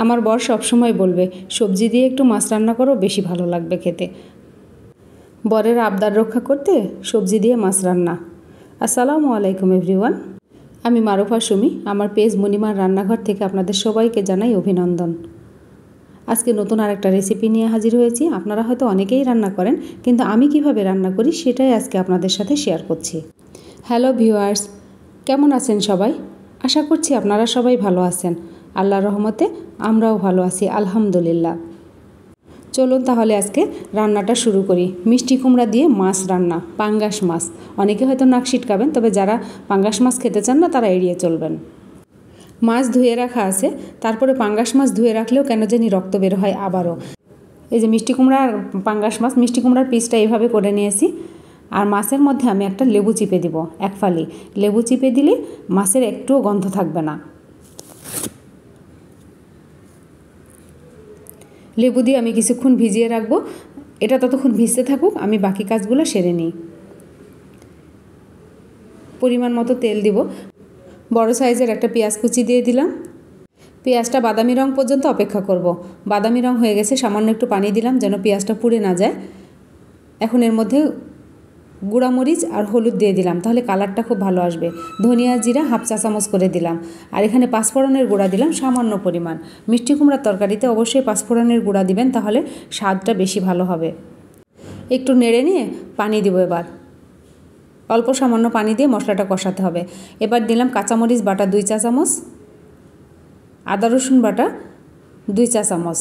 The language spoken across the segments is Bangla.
আমার বর সবসময় বলবে সবজি দিয়ে একটু মাছ রান্না করো, বেশি ভালো লাগবে খেতে। বরের আবদার রক্ষা করতে সবজি দিয়ে মাছ রান্না। আসসালামু আলাইকুম এভরিওয়ান, আমি মারুফা সুমি। আমার পেজ মনিমার রান্নাঘর থেকে আপনাদের সবাইকে জানাই অভিনন্দন। আজকে নতুন আরেকটা রেসিপি নিয়ে হাজির হয়েছি। আপনারা হয়তো অনেকেই রান্না করেন, কিন্তু আমি কিভাবে রান্না করি সেটাই আজকে আপনাদের সাথে শেয়ার করছি। হ্যালো ভিউয়ার্স, কেমন আছেন সবাই? আশা করছি আপনারা সবাই ভালো আছেন। আল্লাহর রহমতে আমরাও ভালো আছি, আলহামদুলিল্লাহ। চলুন তাহলে আজকে রান্নাটা শুরু করি। মিষ্টি কুমড়া দিয়ে মাছ রান্না, পাঙ্গাস মাছ। অনেকে হয়তো নাক সিটকাবেন, তবে যারা পাঙ্গাস মাছ খেতে চান না তারা এড়িয়ে চলবেন। মাছ ধুয়ে রাখা আছে, তারপরে পাঙ্গাস মাছ ধুয়ে রাখলেও কেন জানি রক্ত বের হয় আবারও। এই যে মিষ্টি কুমড়া আর পাঙ্গাস মাছ, মিষ্টি কুমড়ার পিসটা এইভাবে করে নিয়েছি। আর মাছের মধ্যে আমি একটা লেবু চিপে দিব, এক ফালি লেবু চিপে দিলে মাছের একটুও গন্ধ থাকবে না। লেবু দিয়ে আমি কিছুক্ষণ ভিজিয়ে রাখবো। এটা ততক্ষণ ভিজতে থাকুক, আমি বাকি কাজগুলো সেরে নিই। পরিমাণ মতো তেল দিব। বড় সাইজের একটা পেঁয়াজ কুচি দিয়ে দিলাম। পেঁয়াজটা বাদামি রং পর্যন্ত অপেক্ষা করব। বাদামি রং হয়ে গেছে, সামান্য একটু পানি দিলাম যেন পেঁয়াজটা পুড়ে না যায়। এখন এর মধ্যে গুঁড়ামরিচ আর হলুদ দিয়ে দিলাম, তাহলে কালারটা খুব ভালো আসবে। ধনিয়া জিরা হাফ চা চামচ করে দিলাম। আর এখানে পাঁচফোড়নের গুঁড়া দিলাম সামান্য পরিমাণ। মিষ্টি কুমড়ার তরকারিতে অবশ্যই পাঁচফোড়নের গুঁড়া দিবেন, তাহলে স্বাদটা বেশি ভালো হবে। একটু নেড়ে নিয়ে পানি দিব। এবার অল্প সামান্য পানি দিয়ে মশলাটা কষাতে হবে। এবার দিলাম কাঁচামরিচ বাটা 2 চা চামচ, আদা রসুন বাটা 2 চা চামচ।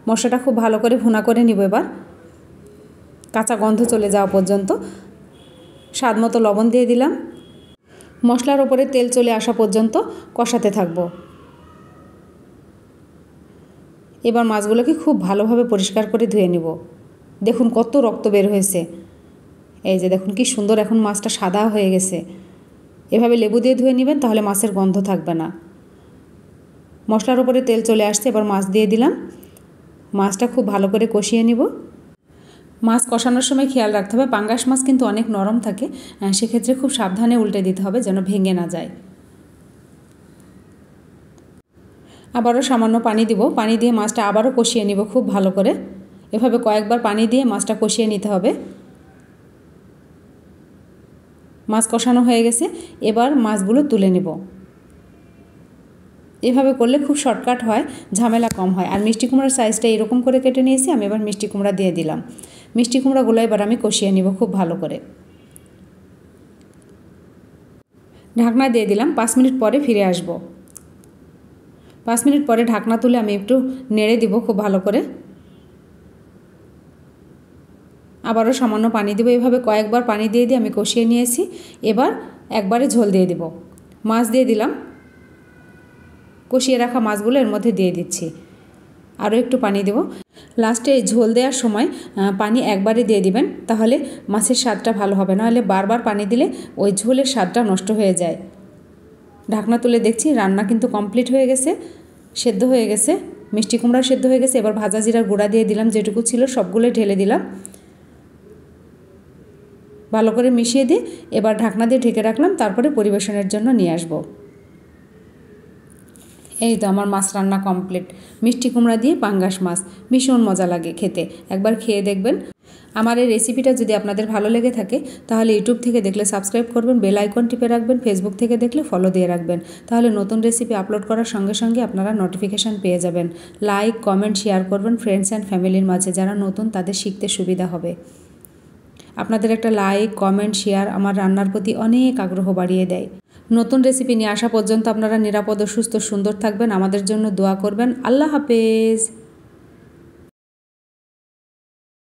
মশলাটা খুব ভালো করে ভুনা করে নিব। এবার কাঁচা গন্ধ চলে যাওয়া পর্যন্ত। স্বাদ মতো লবণ দিয়ে দিলাম। মশলার ওপরে তেল চলে আসা পর্যন্ত কষাতে থাকবো। এবার মাছগুলোকে খুব ভালোভাবে পরিষ্কার করে ধুয়ে নিব। দেখুন কত রক্ত বের হয়েছে। এই যে দেখুন কি সুন্দর এখন মাছটা সাদা হয়ে গেছে। এভাবে লেবু দিয়ে ধুয়ে নেবেন, তাহলে মাছের গন্ধ থাকবে না। মশলার ওপরে তেল চলে আসছে, এবার মাছ দিয়ে দিলাম। মাছটা খুব ভালো করে কষিয়ে নিব। মাছ কষানোর সময় খেয়াল রাখতে হবে, পাঙ্গাস মাছ কিন্তু অনেক নরম থাকে, সেক্ষেত্রে খুব সাবধানে উল্টে দিতে হবে যেন ভেঙে না যায়। আবারও সামান্য পানি দিব। পানি দিয়ে মাছটা আবারও কষিয়ে নিব খুব ভালো করে। এভাবে কয়েকবার পানি দিয়ে মাছটা কষিয়ে নিতে হবে। মাছ কষানো হয়ে গেছে, এবার মাছগুলো তুলে নিব। এভাবে করলে খুব শর্টকাট হয়, ঝামেলা কম হয়। আর মিষ্টি কুমড়ার সাইজটা এরকম করে কেটে নিয়েছি আমি। এবার মিষ্টি কুমড়া দিয়ে দিলাম। মিষ্টি কুমড়াগুলো এবার আমি কষিয়ে নিব খুব ভালো করে। ঢাকনা দিয়ে দিলাম। 5 মিনিট পরে ফিরে আসব। 5 মিনিট পরে ঢাকনা তুলে আমি একটু নেড়ে দিব খুব ভালো করে। আবারও সামান্য পানি দেবো। এভাবে কয়েকবার পানি দিয়ে আমি কষিয়ে নিয়েছি। এবার একবারে ঝোল দিয়ে দিব। মাছ দিয়ে দিলাম। কষিয়ে রাখা মাছগুলো এর মধ্যে দিয়ে দিচ্ছি। আরও একটু পানি দেব। লাস্টে ঝোল দেওয়ার সময় পানি একবারে দিয়ে দিবেন, তাহলে মাছের স্বাদটা ভালো হবে। নাহলে বারবার পানি দিলে ওই ঝোলের স্বাদটা নষ্ট হয়ে যায়। ঢাকনা তুলে দেখছি রান্না কিন্তু কমপ্লিট হয়ে গেছে, সেদ্ধ হয়ে গেছে। মিষ্টি কুমড়া সেদ্ধ হয়ে গেছে। এবার ভাজা জিরার গুঁড়া দিয়ে দিলাম, যেটুকু ছিল সবগুলো ঢেলে দিলাম। ভালো করে মিশিয়ে দিয়ে এবার ঢাকনা দিয়ে ঢেকে রাখলাম। তারপরে পরিবেশনের জন্য নিয়ে আসব। এই তো আমার মাছ রান্না কমপ্লিট। মিষ্টি কুমড়া দিয়ে পাঙ্গাস মাছ ভীষণ মজা লাগে খেতে, একবার খেয়ে দেখবেন। আমার এই রেসিপিটা যদি আপনাদের ভালো লেগে থাকে তাহলে ইউটিউব থেকে দেখলে সাবস্ক্রাইব করবেন, বেল আইকন টিপে রাখবেন, ফেসবুক থেকে দেখলে ফলো দিয়ে রাখবেন, তাহলে নতুন রেসিপি আপলোড করার সঙ্গে সঙ্গে আপনারা নোটিফিকেশান পেয়ে যাবেন। লাইক কমেন্ট শেয়ার করবেন ফ্রেন্ডস অ্যান্ড ফ্যামিলির মাঝে, যারা নতুন তাদের শিখতে সুবিধা হবে। আপনাদের একটা লাইক কমেন্ট শেয়ার আমার রান্নার প্রতি অনেক আগ্রহ বাড়িয়ে দেয়। নতুন রেসিপি নিয়ে আসা পর্যন্ত আপনারা নিরাপদ ও সুস্থ সুন্দর থাকবেন। আমাদের জন্য দোয়া করবেন। আল্লাহ হাফেজ।